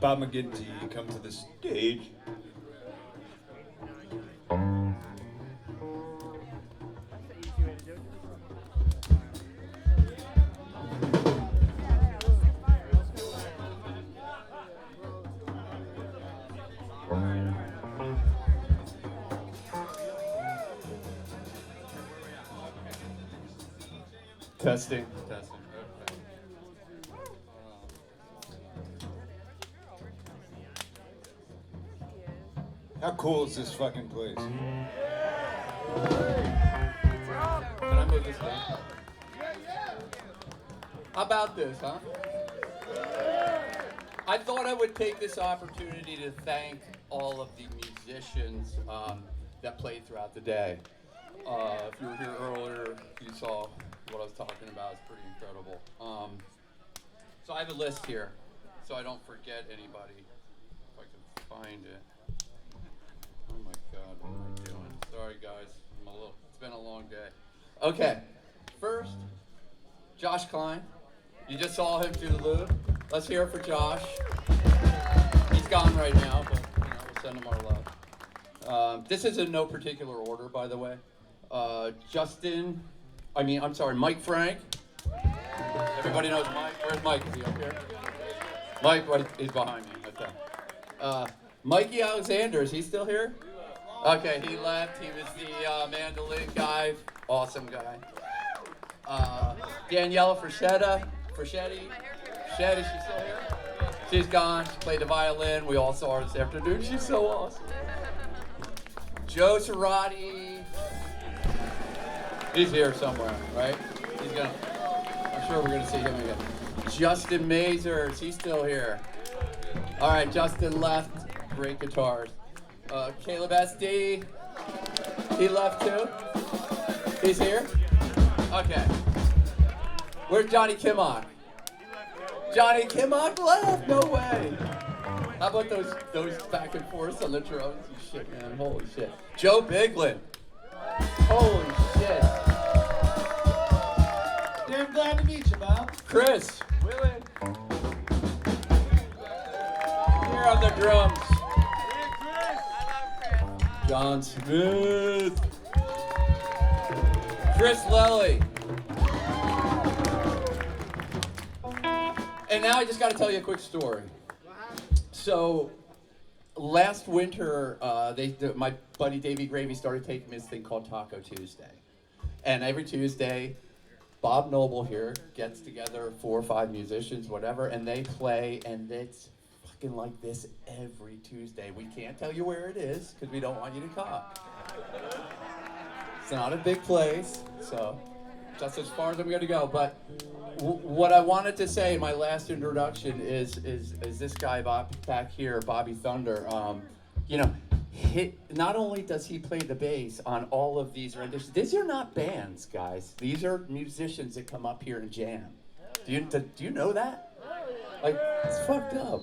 Bob McGinty, come to the stage. Testing. Testing. How cool is this fucking place? Can I move this down? How about this, huh? I thought I would take this opportunity to thank all of the musicians that played throughout the day. If you were here earlier, you saw what I was talking about. It's pretty incredible. So I have a list here, so I don't forget anybody. If I can find it. Oh my God, what am I doing? Sorry guys, it's been a long day. Okay, first, Josh Klein. You just saw him through the loop. Let's hear it for Josh. He's gone right now, but we'll send him our love. This is in no particular order, by the way. Mike Frank. Everybody knows Mike. Where's Mike? Is he up here? Mike, he's behind me. Right there. Mikey Alexander, is he still here? Okay, he left. He was the mandolin guy. Awesome guy. Daniela Fraschetti. She's still here? She's gone. She played the violin. We all saw her this afternoon. She's so awesome. Joe Cirotti. He's here somewhere, right? I'm sure we're gonna see him again. Justin Mazers, he's still here. All right, Justin left. Great guitars. Caleb SD, he left too. He's here. Okay. Where's Johnny Kimmock? Johnny Kimmock left. No way. How about those back and forths on the drums and shit, man? Holy shit. Joe Biglin. Holy shit. Damn glad to meet you, Bob. Chris. Willean. Here on the drums. John Smith. Chris Lelli. And now I just got to tell you a quick story. So last winter, my buddy Davey Gravy started taking me this thing called Taco Tuesday. And every Tuesday, Bob Noble here gets together 4 or 5 musicians, whatever, and they play, and it's fucking like this every Tuesday. We can't tell you where it is because we don't want you to come. It's not a big place, so that's as far as I'm going to go. But what I wanted to say in my last introduction is this guy back here, Bobby Thunder. Not only does he play the bass on all of these renditions, these are not bands, guys. These are musicians that come up here and jam. Do you know that? Like, it's fucked up.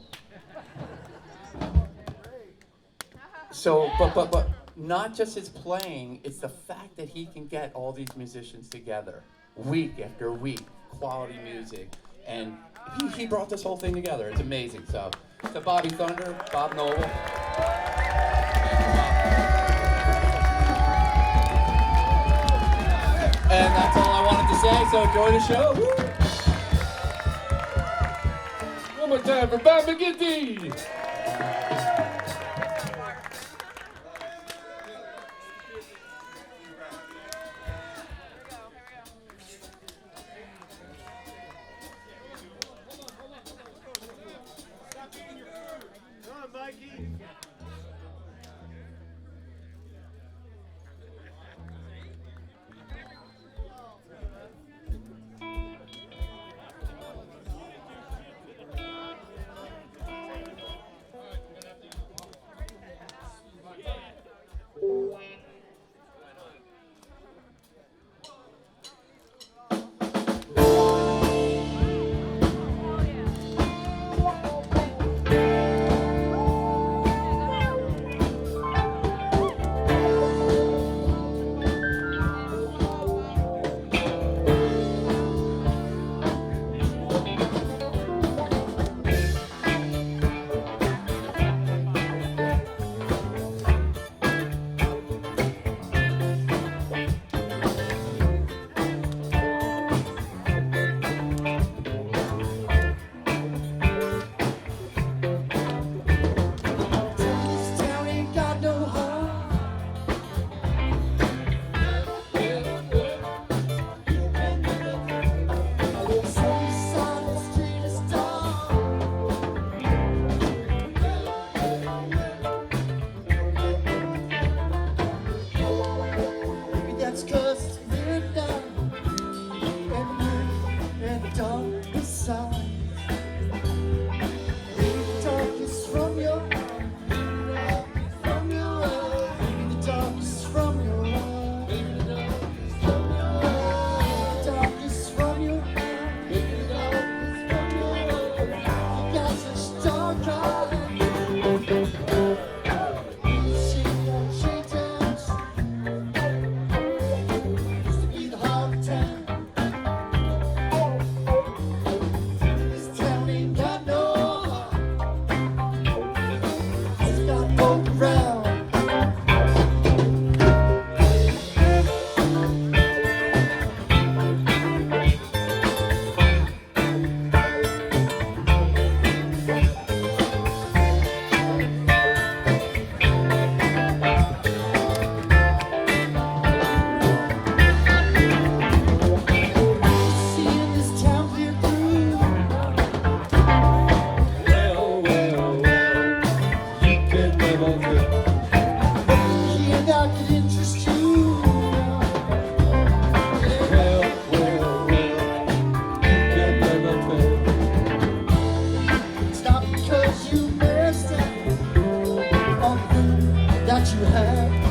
So, but not just his playing, it's the fact that he can get all these musicians together week after week, quality music, and he brought this whole thing together. It's amazing. So, to Bobby Thunder, Bob Noble. And that's all I wanted to say, so enjoy the show. Woo! One more time for Bob McGinty.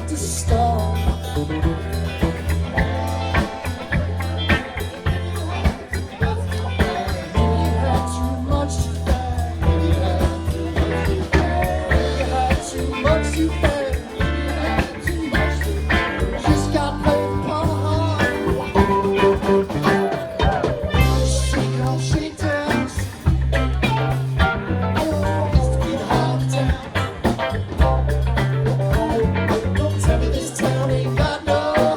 to start. Tell me this town ain't got no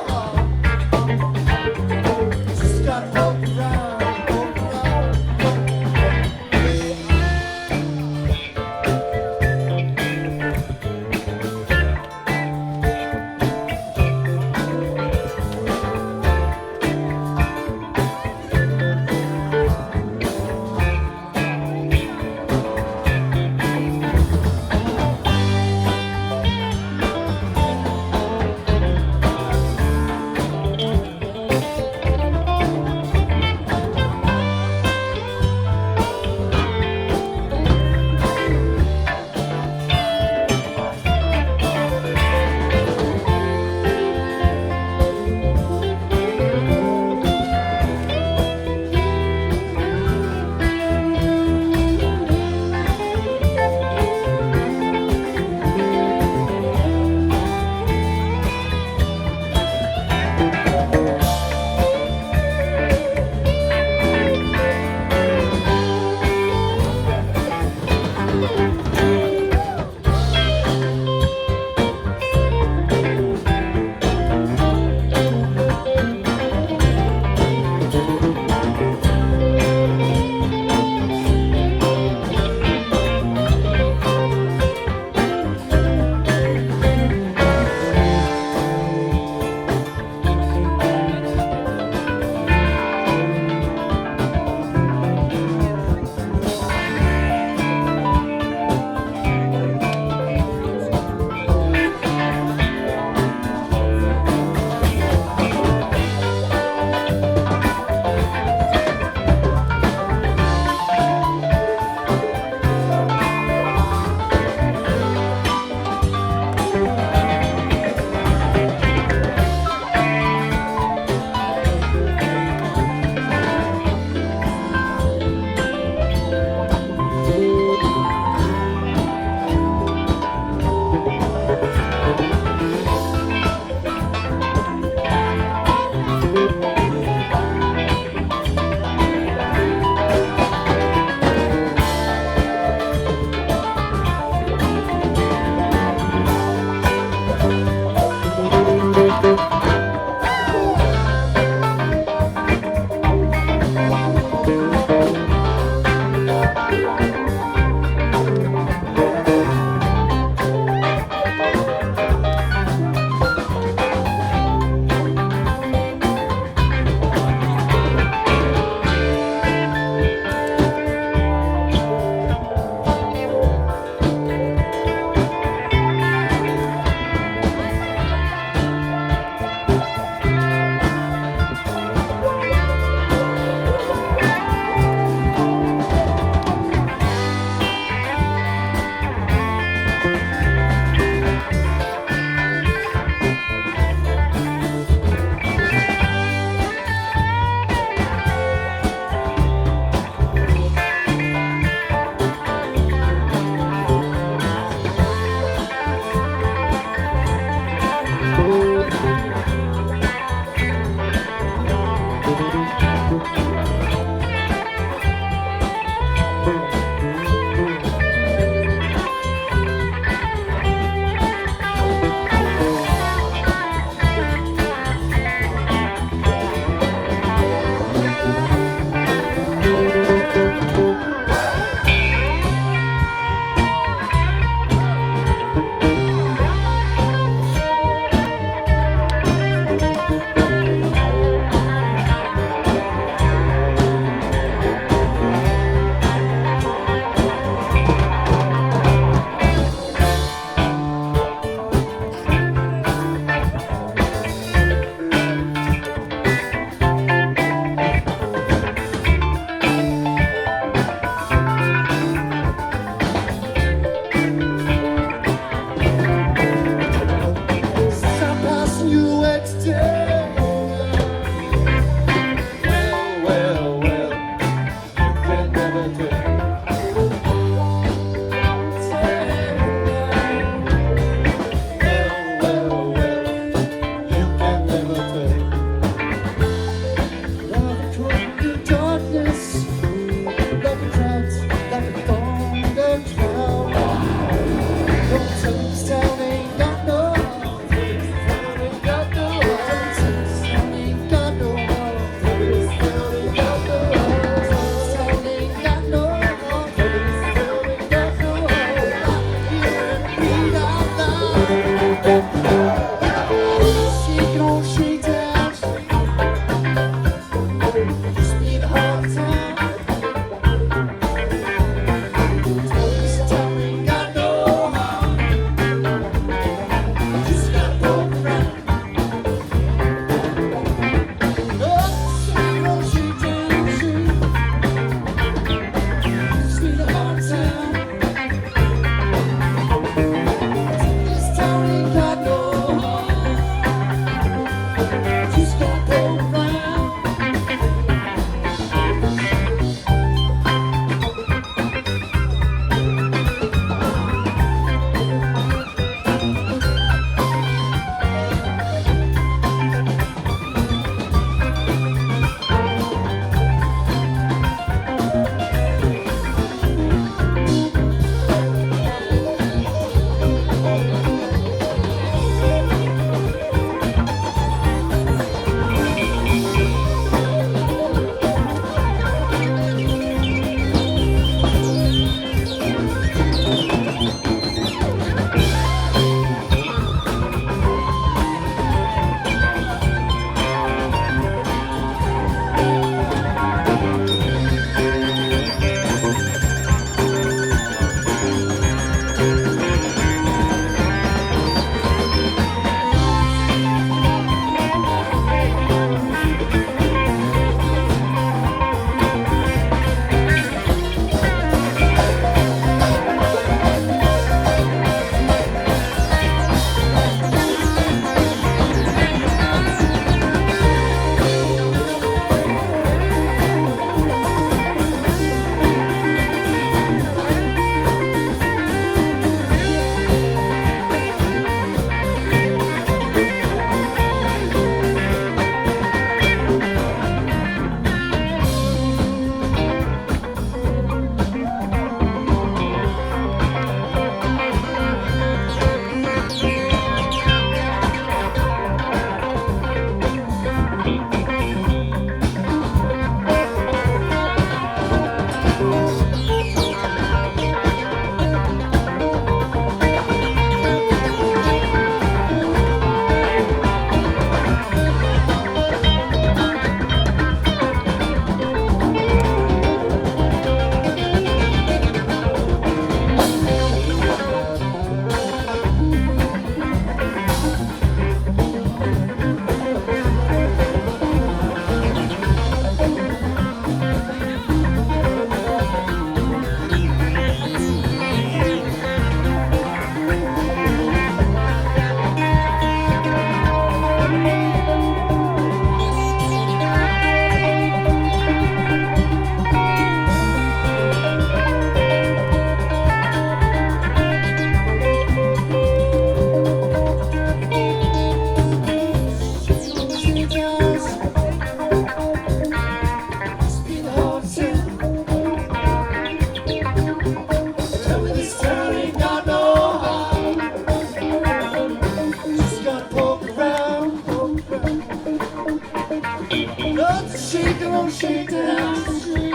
Love to shake on Shakedown Street.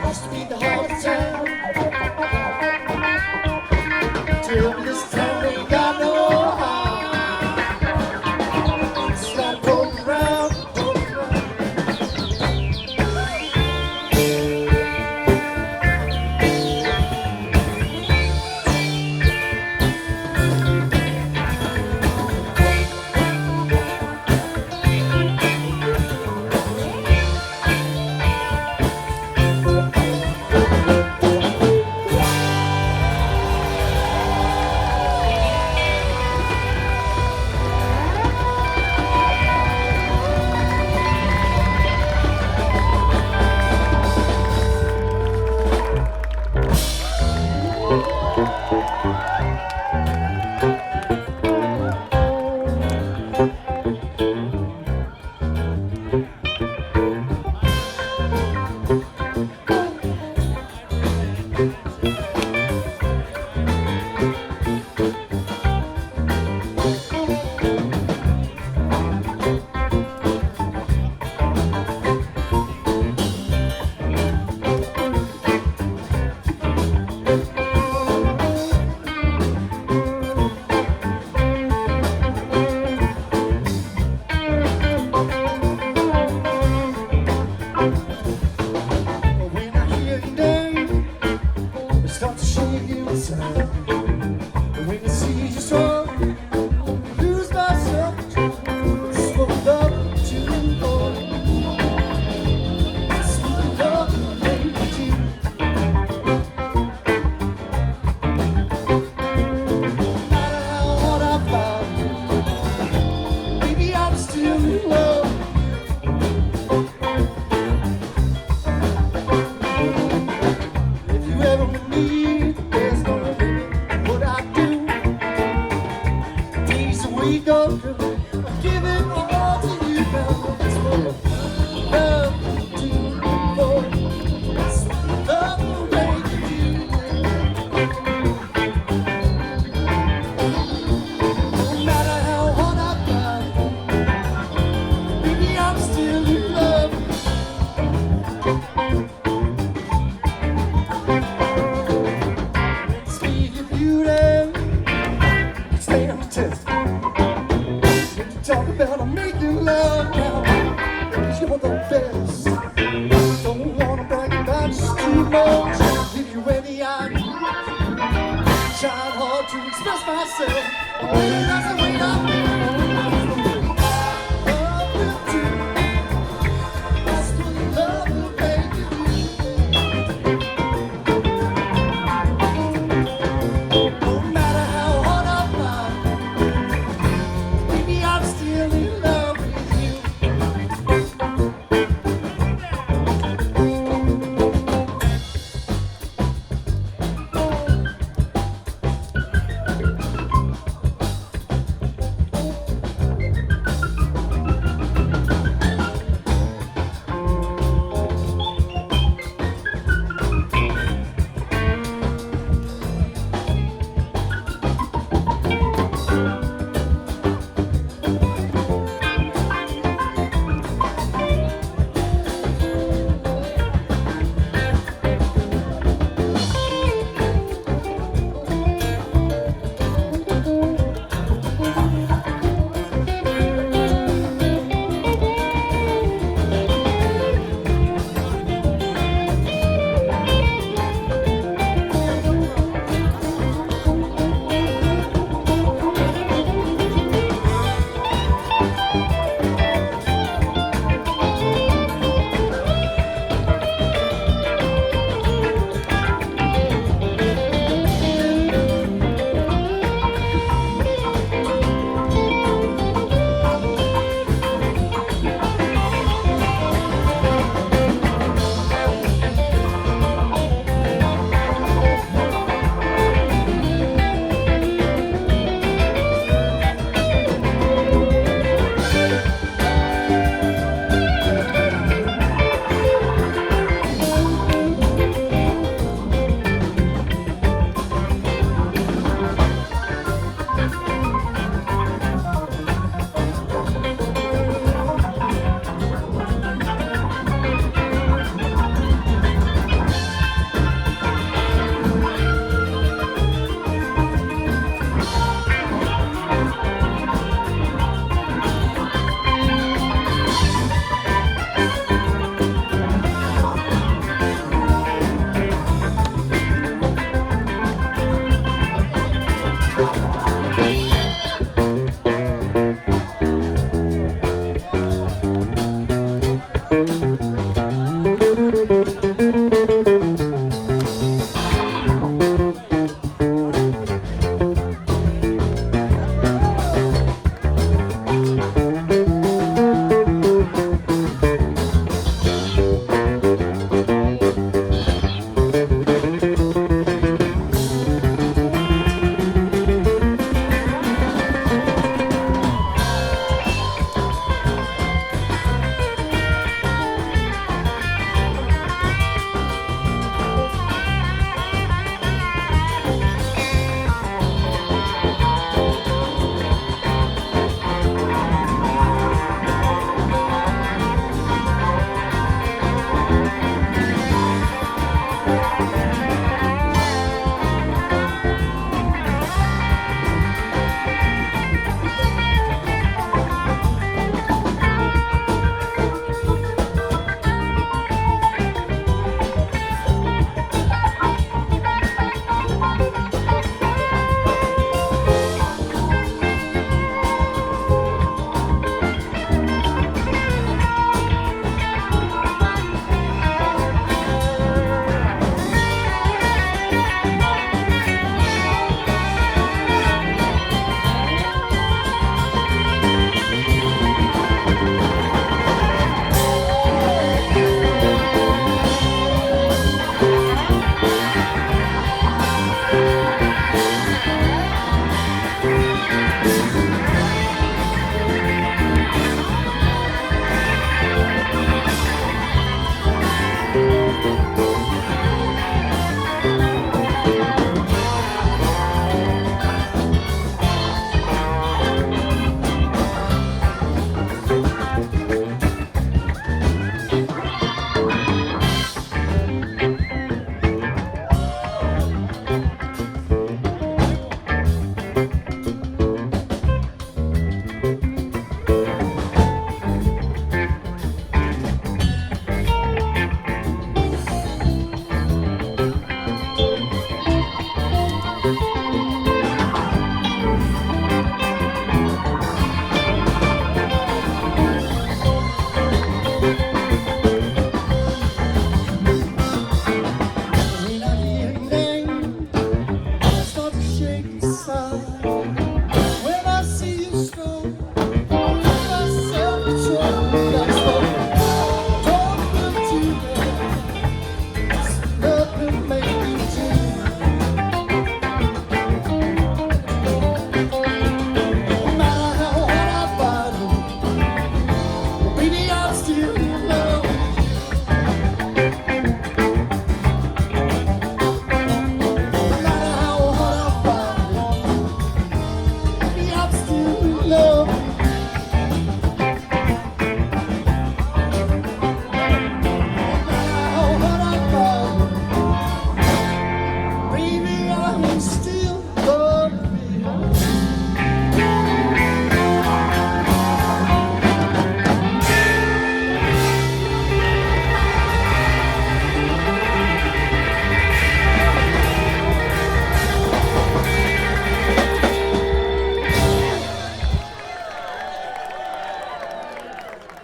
Used to be the heart of town. Till this town ain't got no heart. It's like rolling around, rolling around.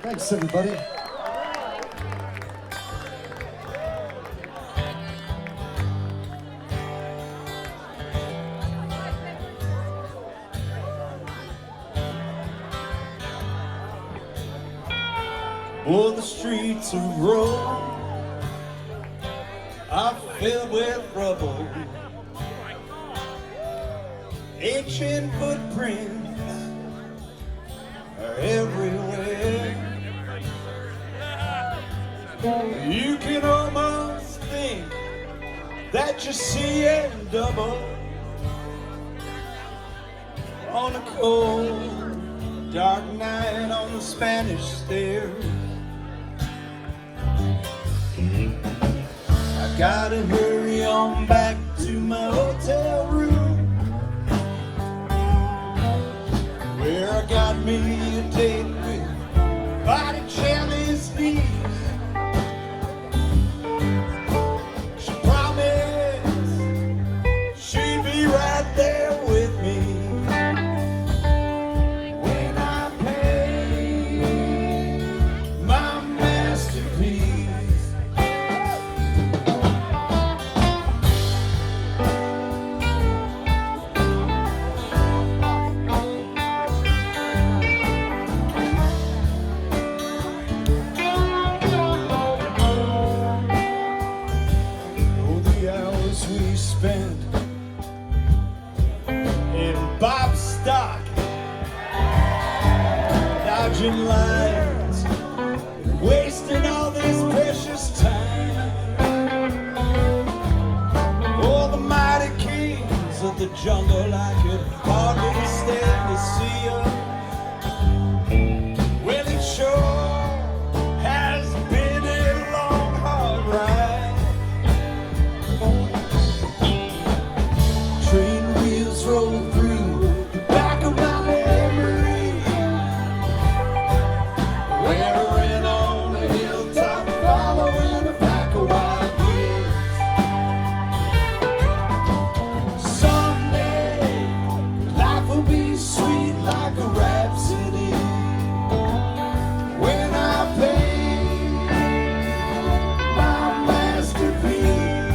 Thanks, everybody. Oh, the streets of Rome are filled with rubble. Ancient footprints are everywhere. You can almost think that you see it double on a cold, dark night on the Spanish stairs. I gotta hurry on back to my hotel room, where I got me a date with Botticelli's niece. She promised she'd be right there with me when I pay my masterpiece. Spent in BobStock, dodging lines, wasting all this precious time. Oh, the mighty kings of the jungle, I could hardly stand to see them. Well, it sure has been a long, hard ride. Roll through the back of my memory, wearing on the hilltop, following a pack of wild geese. Someday life will be sweet like a rhapsody when I pay my masterpiece.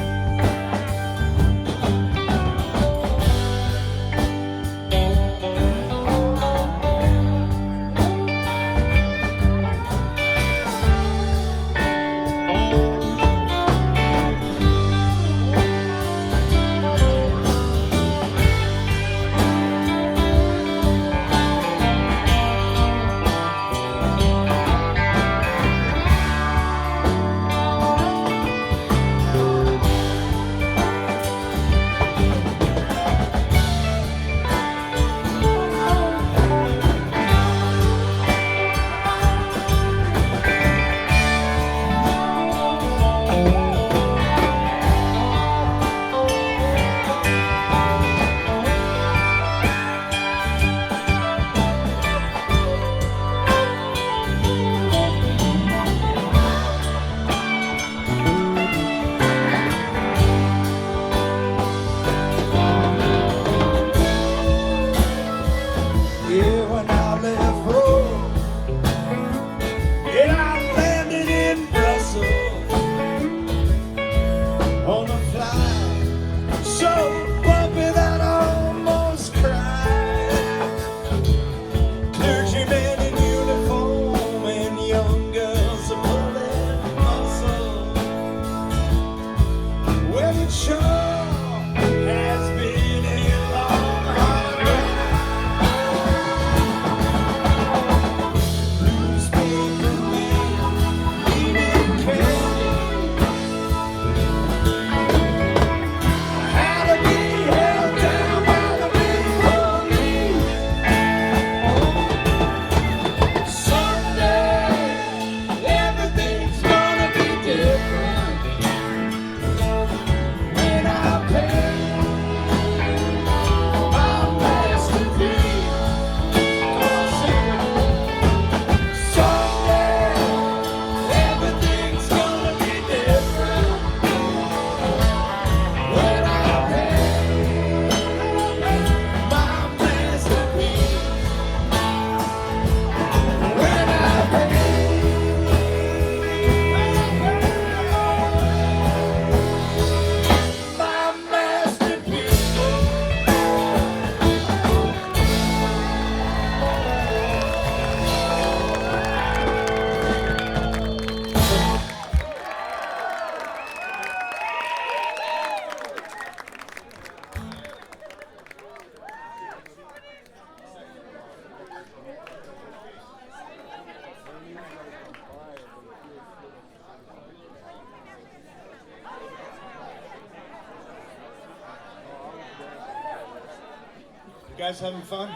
guys having fun?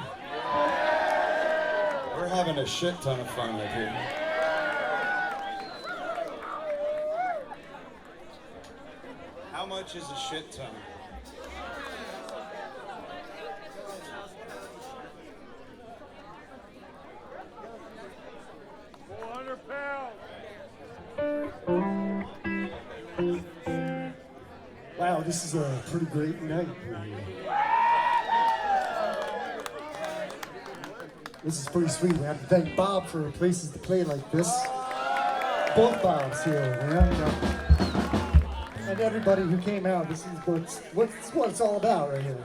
We're having a shit ton of fun up here. How much is a shit ton? Wow, this is a pretty great night. This is pretty sweet. We have to thank Bob for places to play like this. Both Bobs here, man. And everybody who came out. This is what it's all about right here.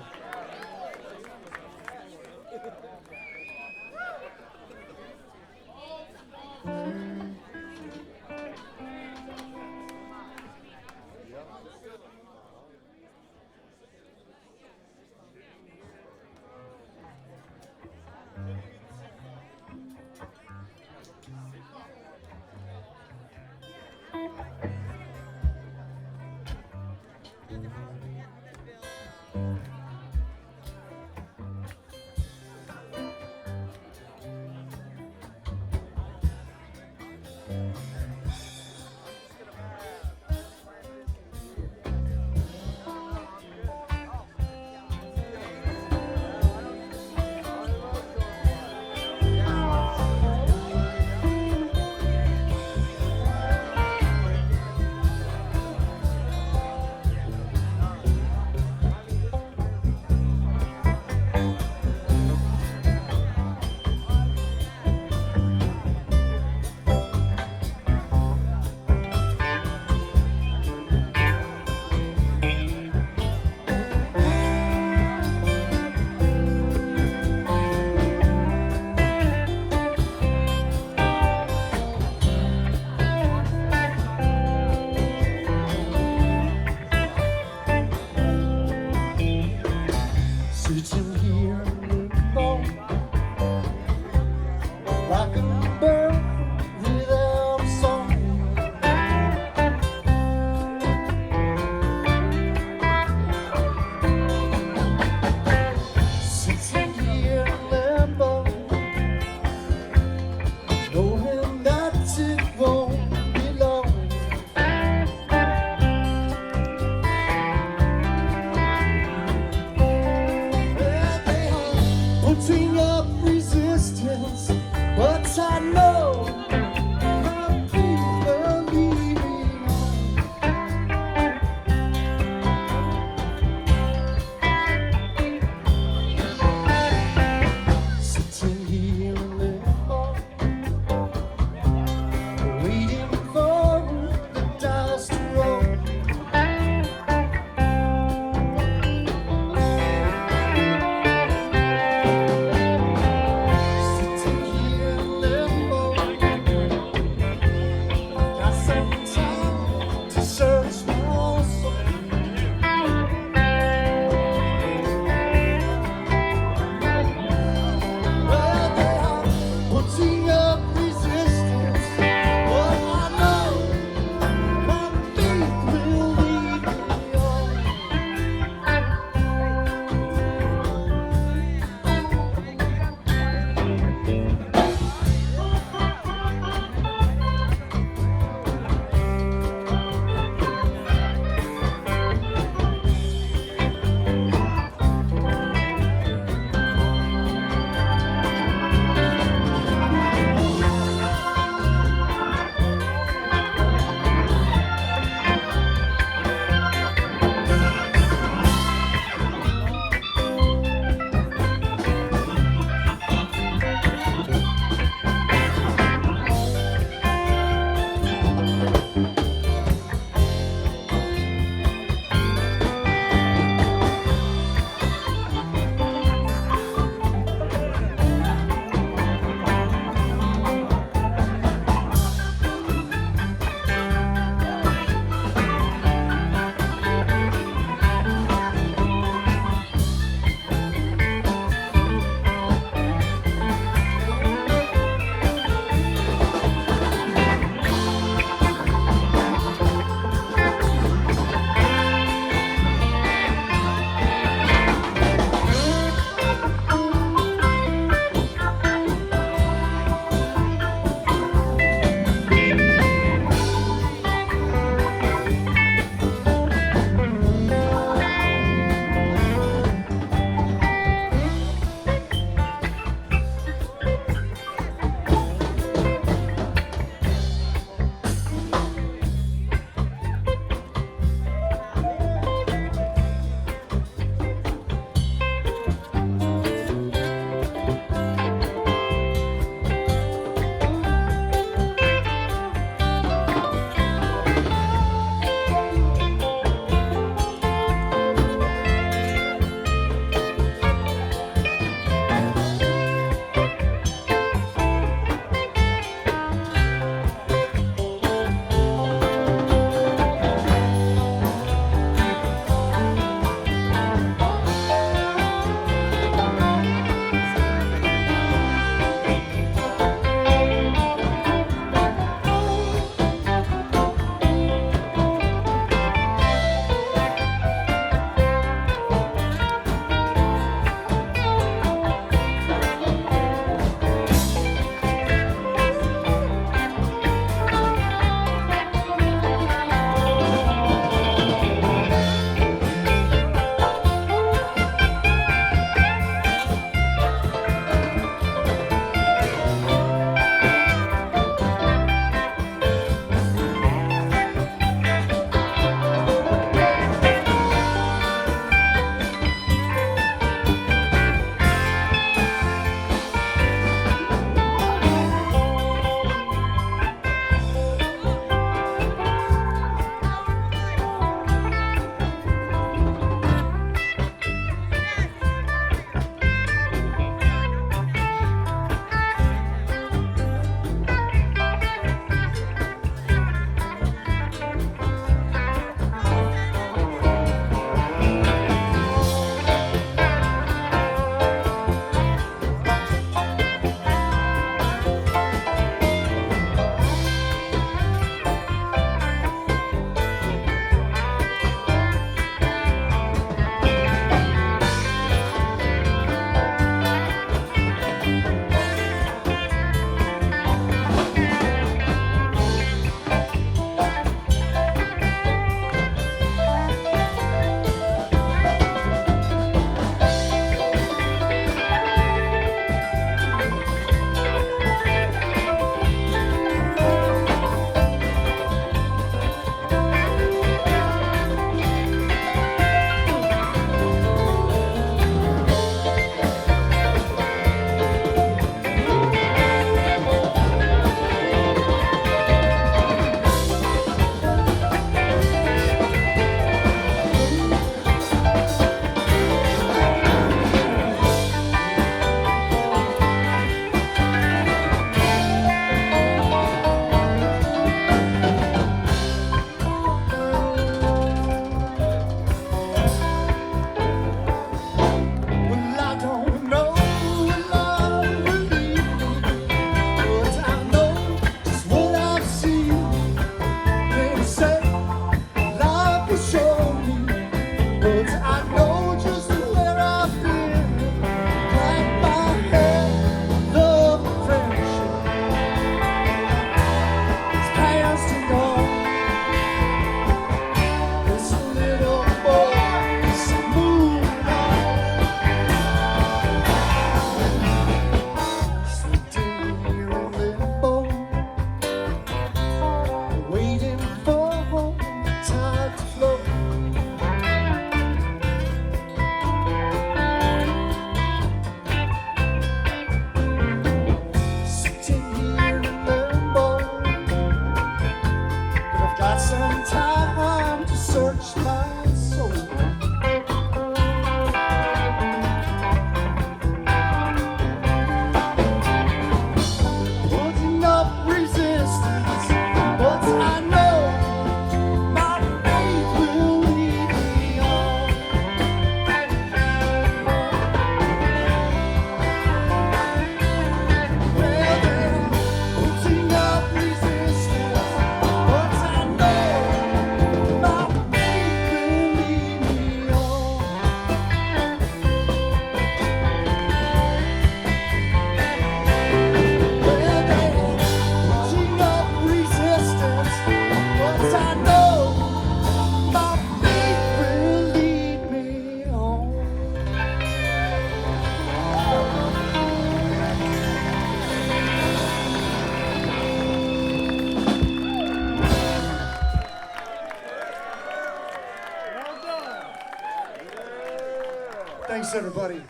Thanks, everybody.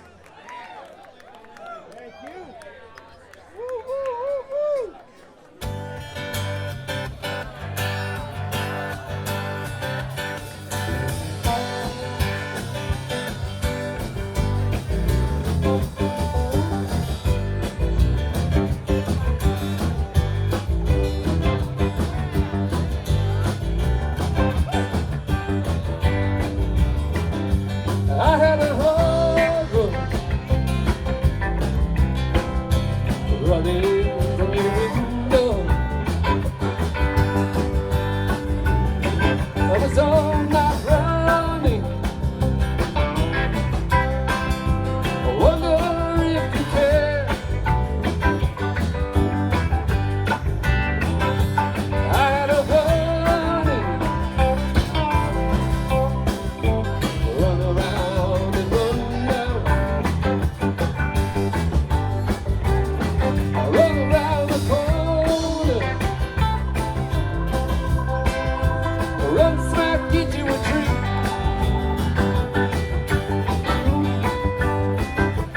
Thank you. I had a hard road running from your window. I was all night running. I wonder if you care. I had a running, run around and run down. I run around the corner, run smack into a tree.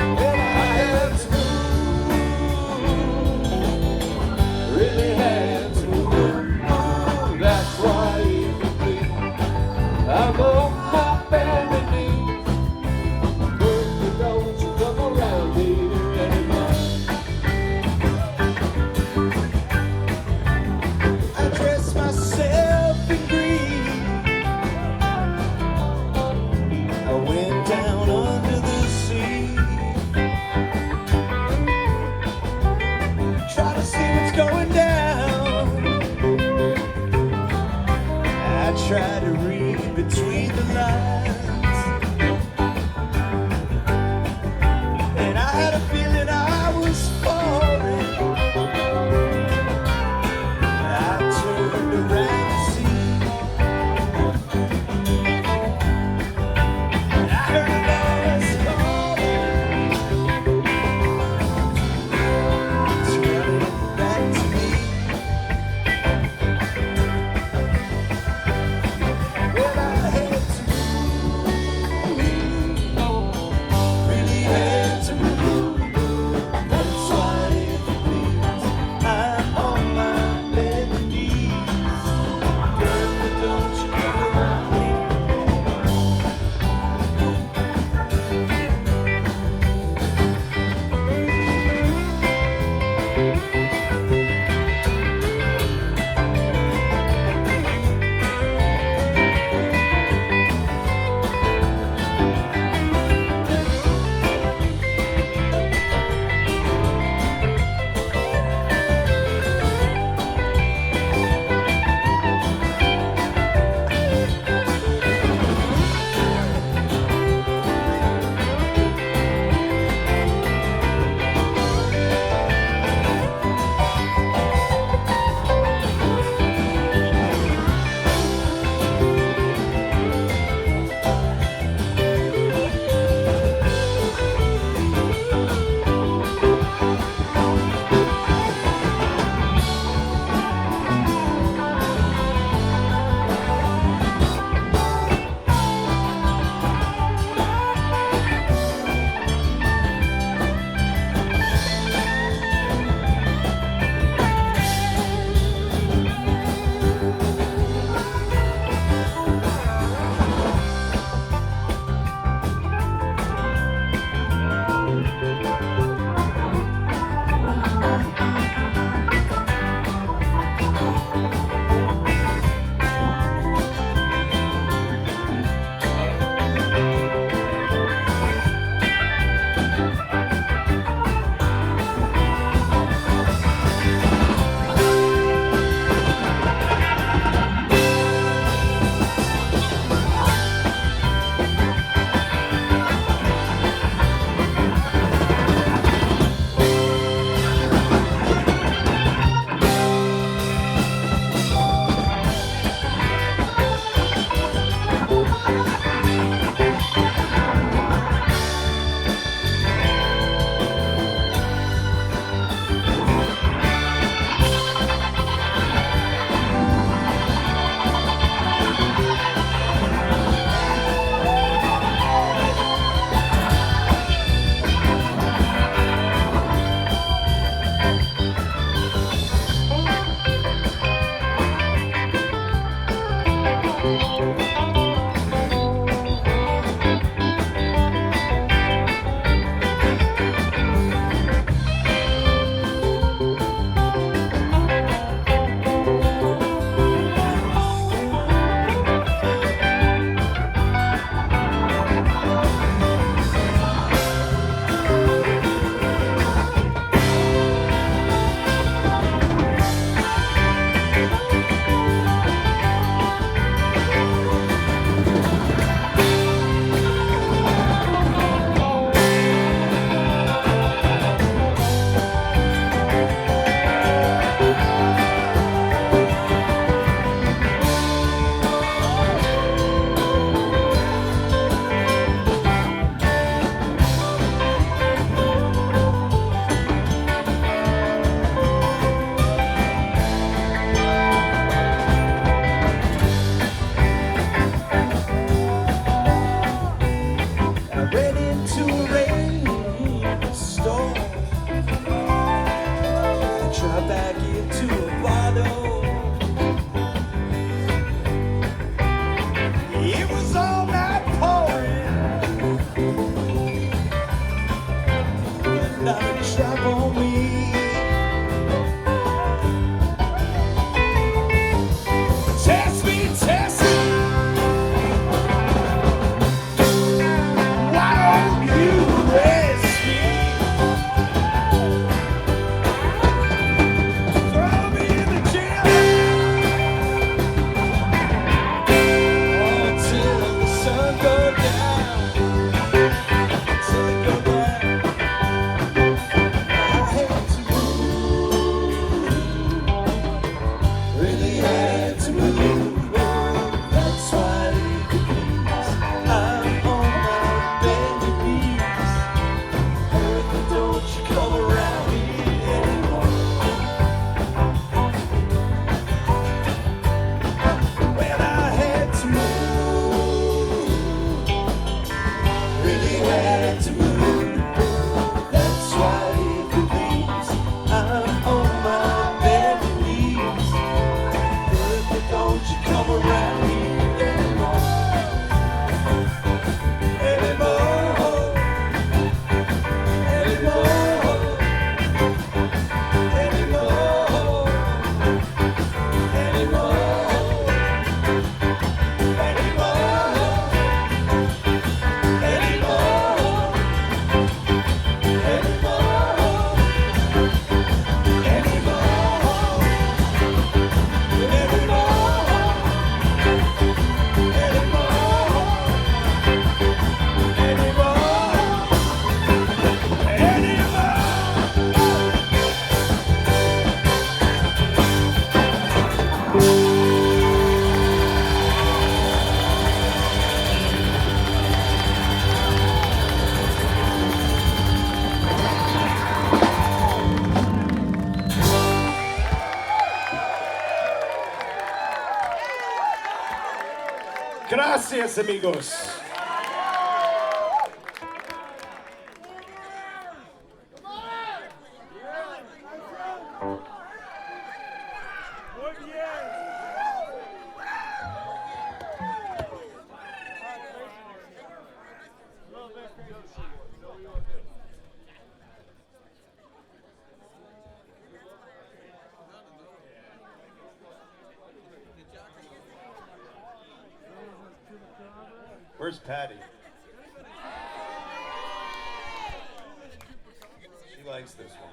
And I had to move, really had to move. That's why you can bleed. I'm on my bended knees. Bertha, don't you come around here anymore. I dress myself in green. I went down under the sea. Try to see what's going down. I try to read between the lines. And I had a feeling I was falling. I turned around to see. And I heard a voice calling. It's running back to me. Well, I had to move, really had to move. That's why if you please, I'm on my bended knees. Bertha, don't you come around here. Gracias, amigos. Where's Patty? She likes this one.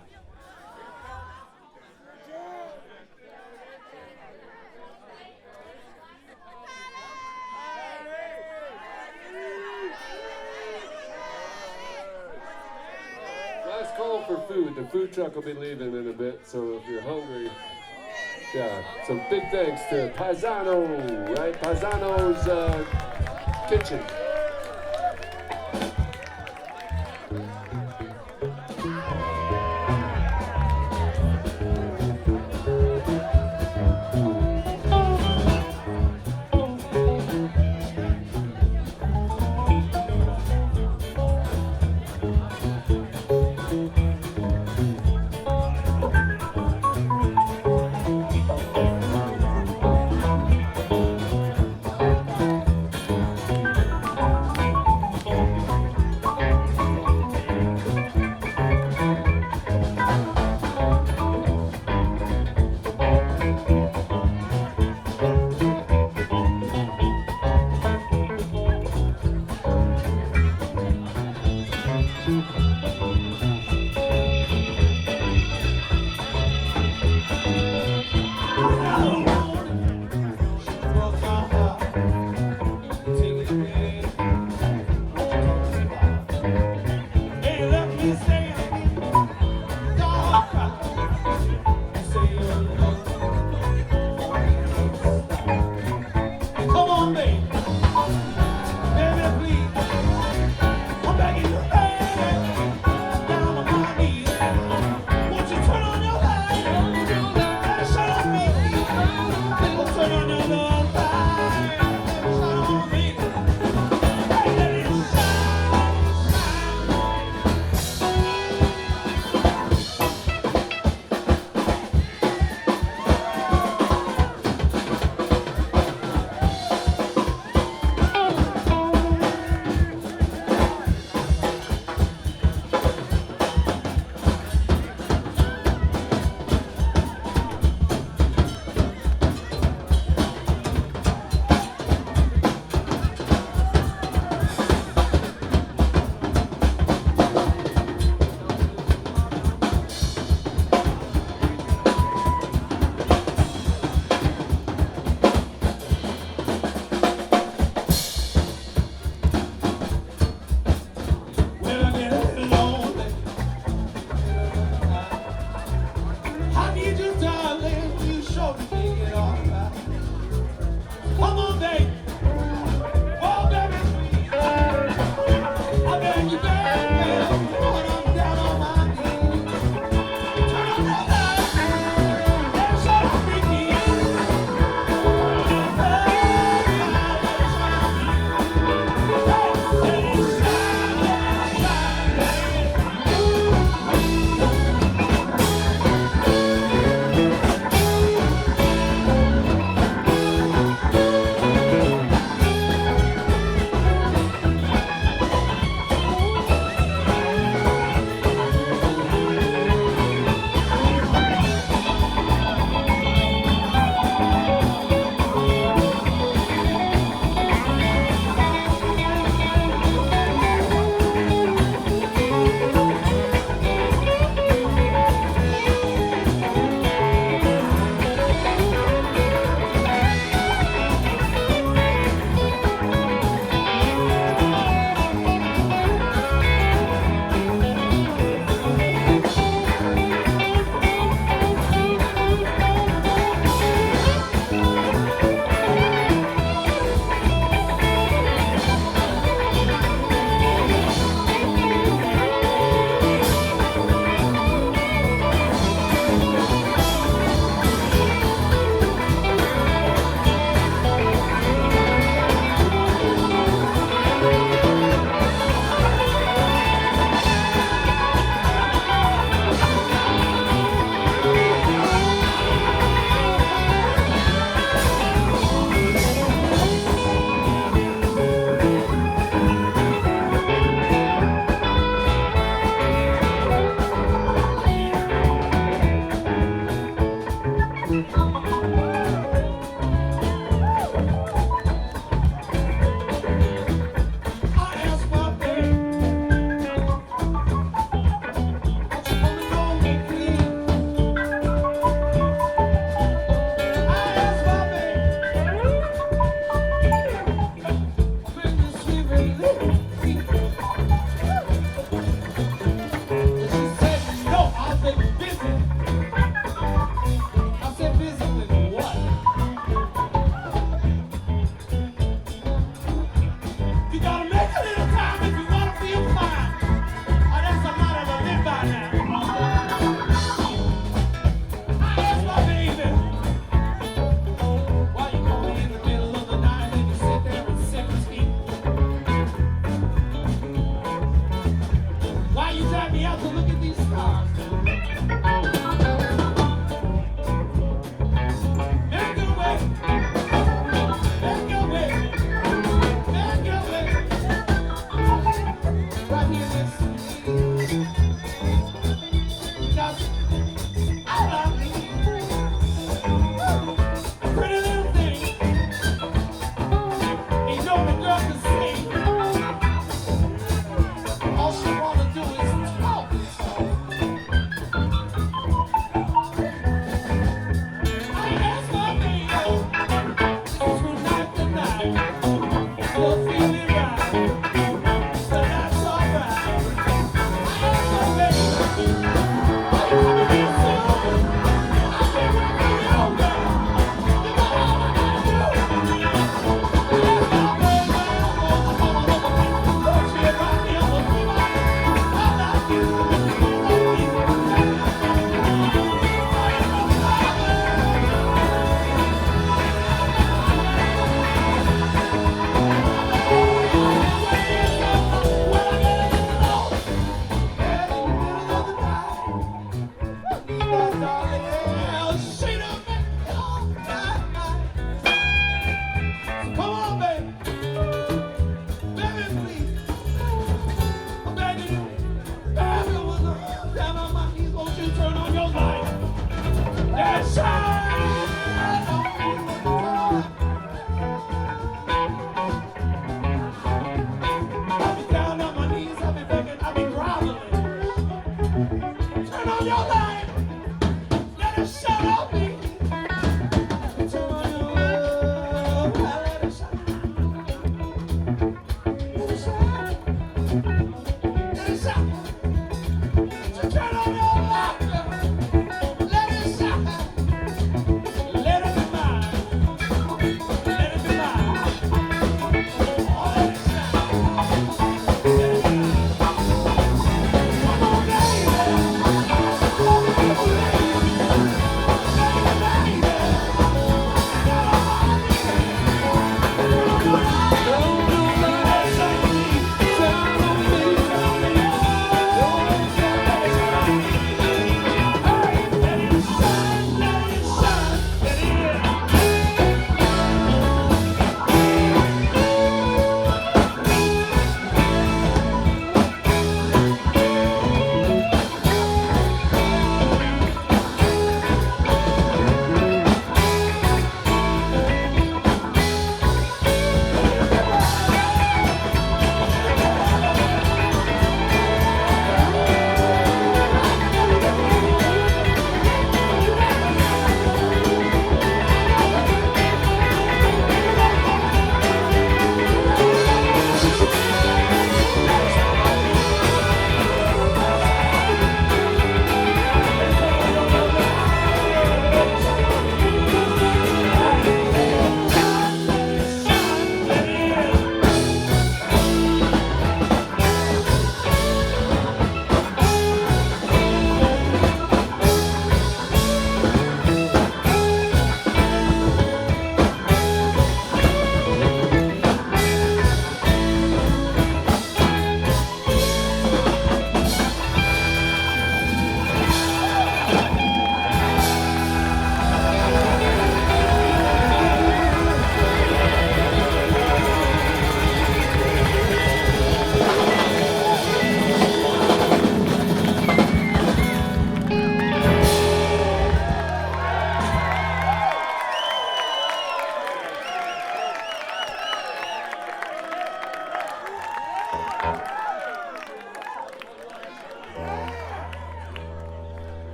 Last call for food. The food truck will be leaving in a bit, so if you're hungry, yeah. So big thanks to Paisano, right? Paisano's Kitchen.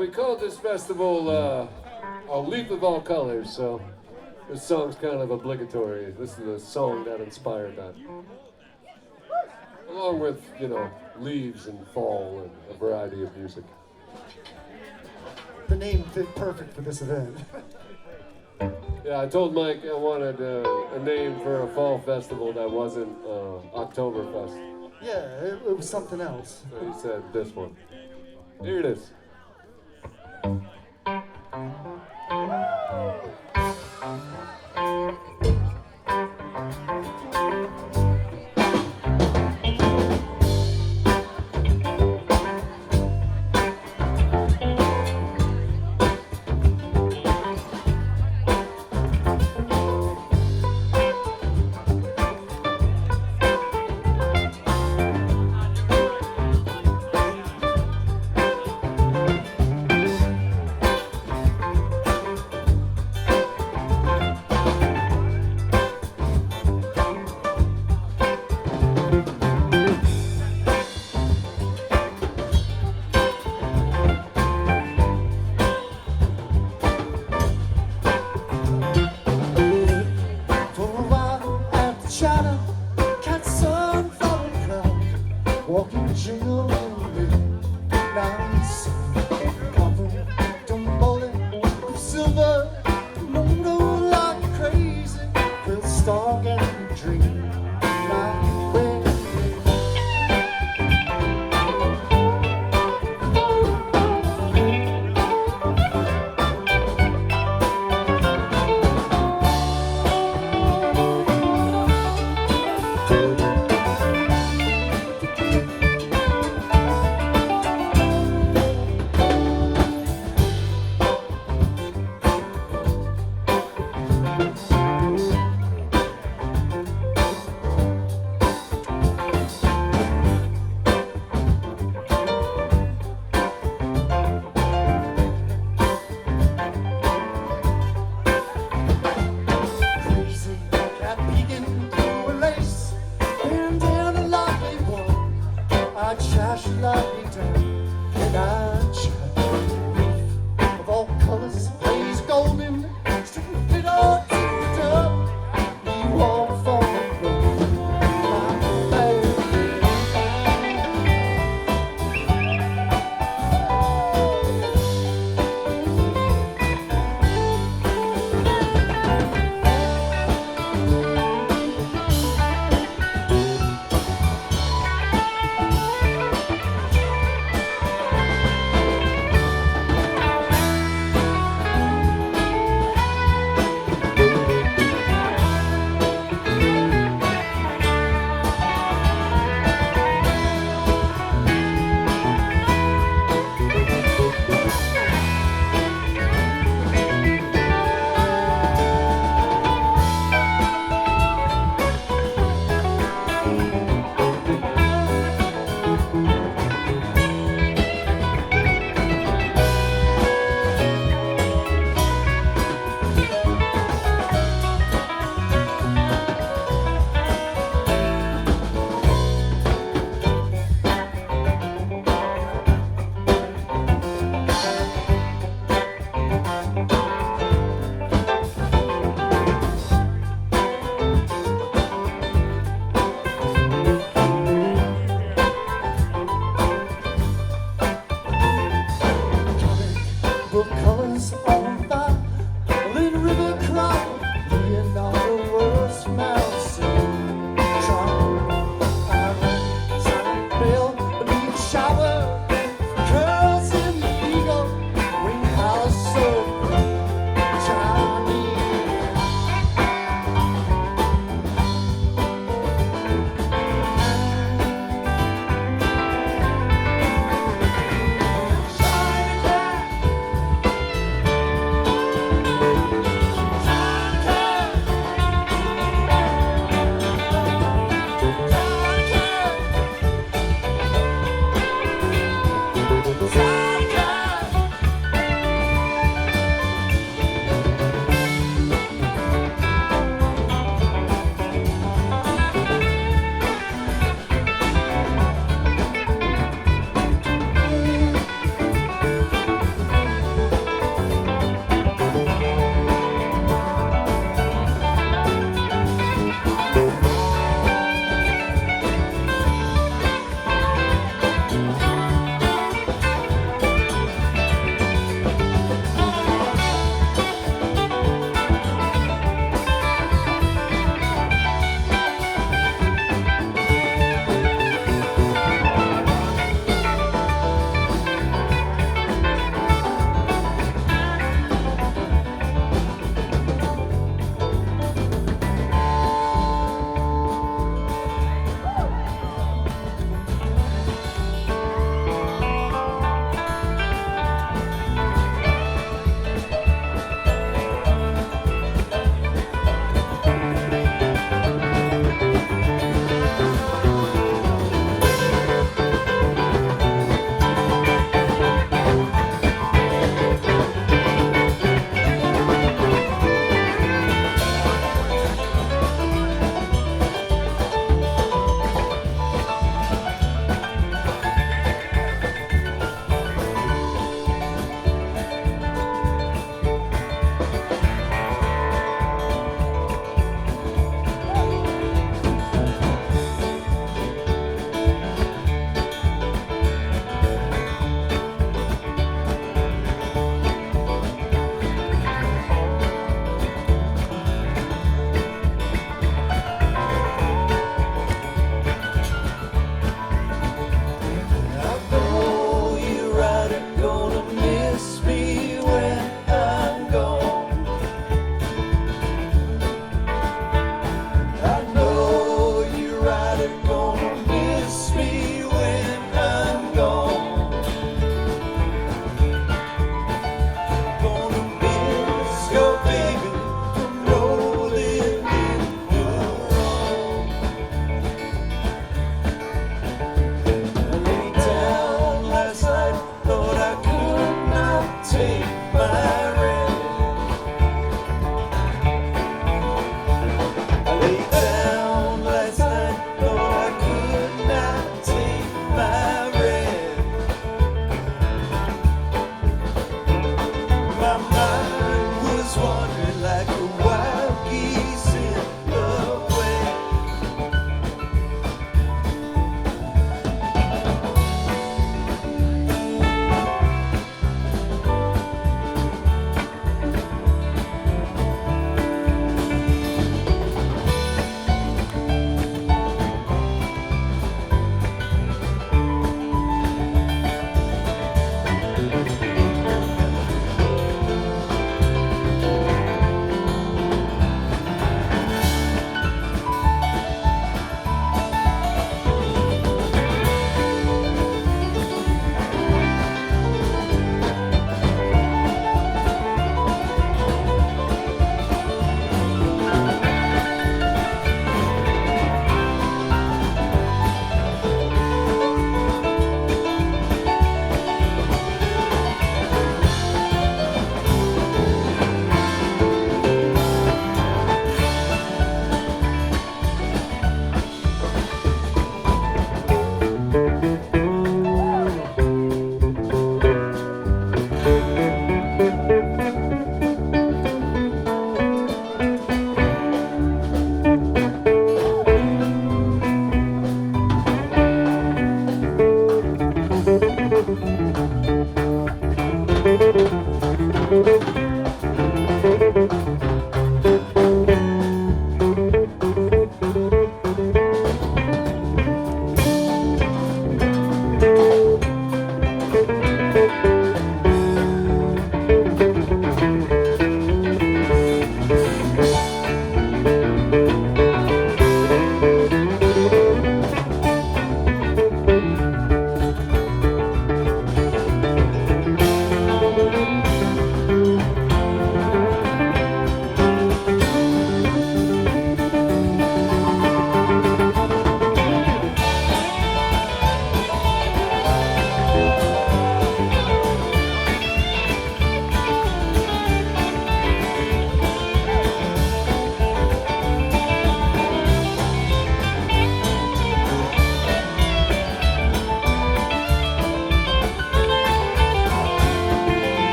we called this festival A Leaf of All Colors, so this song's kind of obligatory. This is the song that inspired that. Along with, you know, leaves and fall and a variety of music. The name fit perfect for this event. Yeah, I told Mike I wanted a name for a fall festival that wasn't Oktoberfest. Yeah, it was something else. So he said this one. Here it is.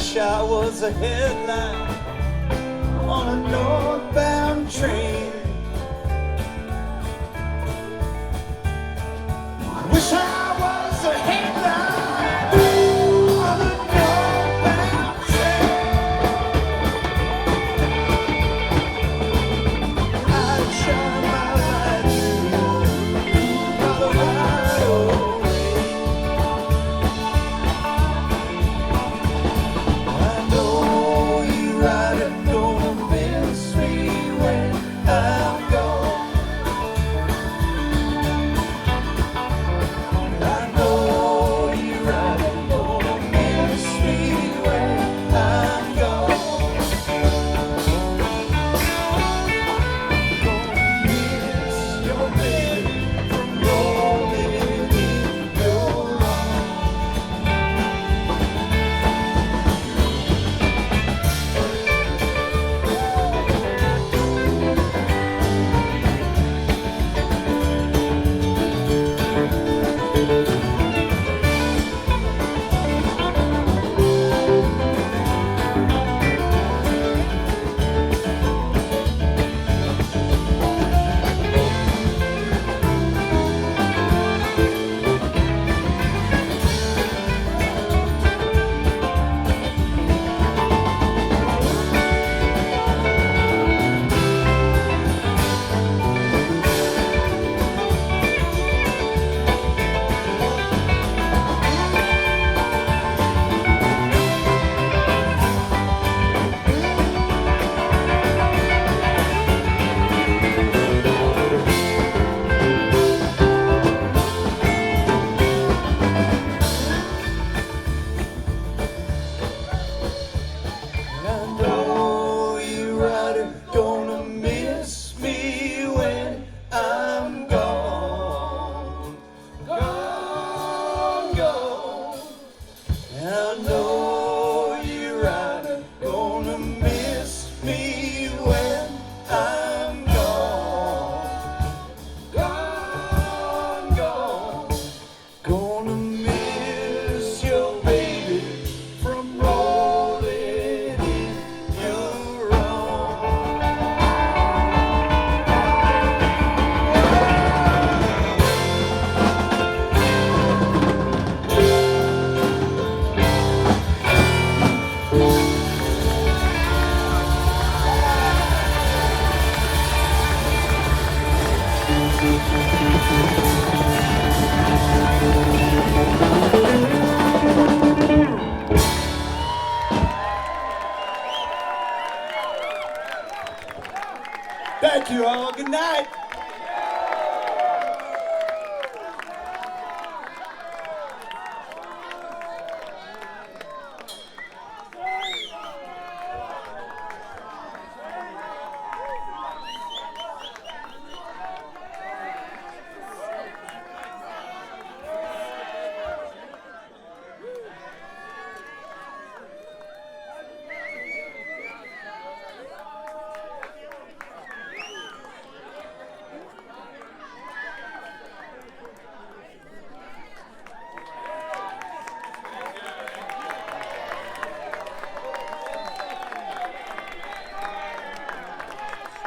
wish I was a headline on a northbound train. I wish I was a headline on a northbound train. I'd shine my light through Colorado rain. I know you right are gonna miss me when I'm gone. I know you right are gonna miss me when I'm gone. Gonna miss your baby from rolling in your arms. I know you right are gonna miss me when I'm gone. Gone, gone. I know you right are gonna miss me when I'm gone. Gone, gone. Gonna miss your baby from rolling in your arms. Thank you all. Good night.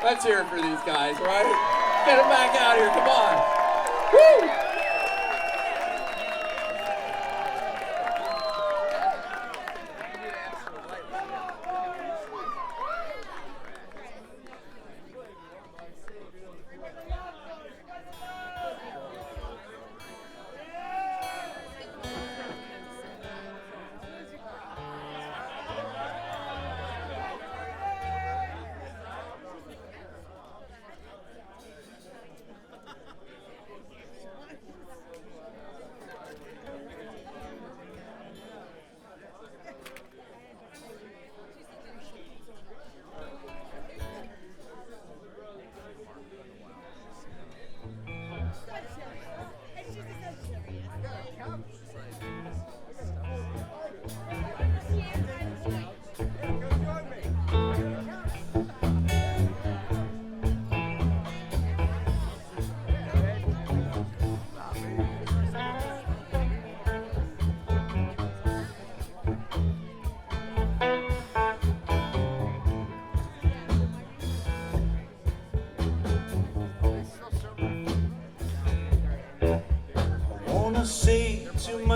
Let's hear it for these guys, right? Get them back out here, come on. Woo!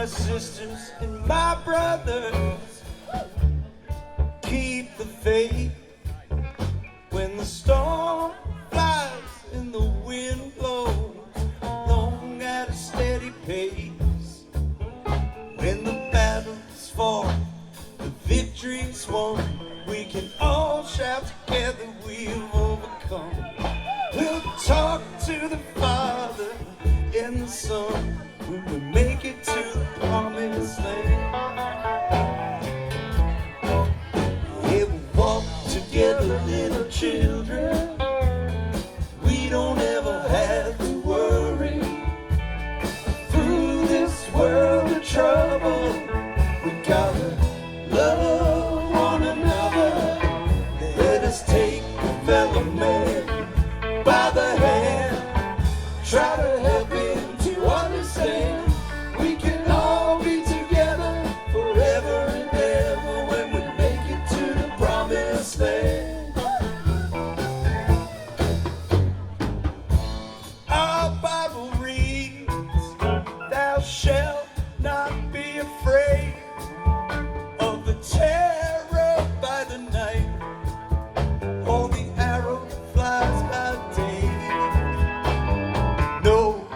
sisters and my brothers, keep the faith when the storm flies and the wind blows along at a steady pace. When the battle's fought, the victory's won, we can all shout together, we've overcome. We'll talk to the Father and the Son when we make it to the promised land. Yeah, we walk together, little children. We don't ever have to worry. Through this world of trouble, we gotta love one another. Let us take a fellow man by the hand, try to help him to understand. We can all be together forever and ever when we make it to the promised land. Our Bible reads, thou shalt not be afraid of the terror by the night, or the arrow flies by day. No,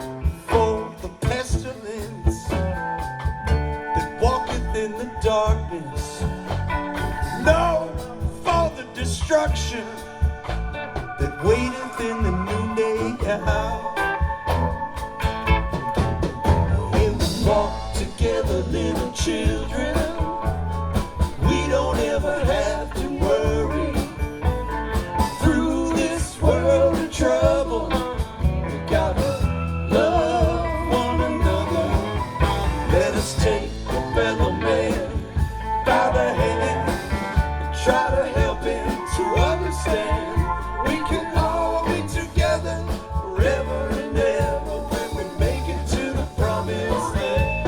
for the pestilence that walketh in the darkness. No, for the destruction that waiteth in the noonday hour. When we walk together, little children, we don't ever have to worry. Through this world of trouble, we gotta love one another. Let us take a fellow man by the hand and try to help him to understand. We can all be together forever and ever when we make it to the promised land.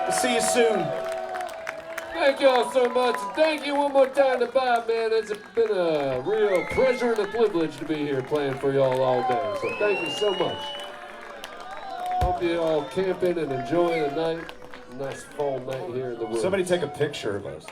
We'll see you soon. Thank y'all so much. And thank you one more time to Bob, man. It's been a real pleasure and a privilege to be here playing for y'all all day. So thank you so much. Hope you all camping and enjoying the night. Nice fall night here in the woods. Somebody take a picture of us.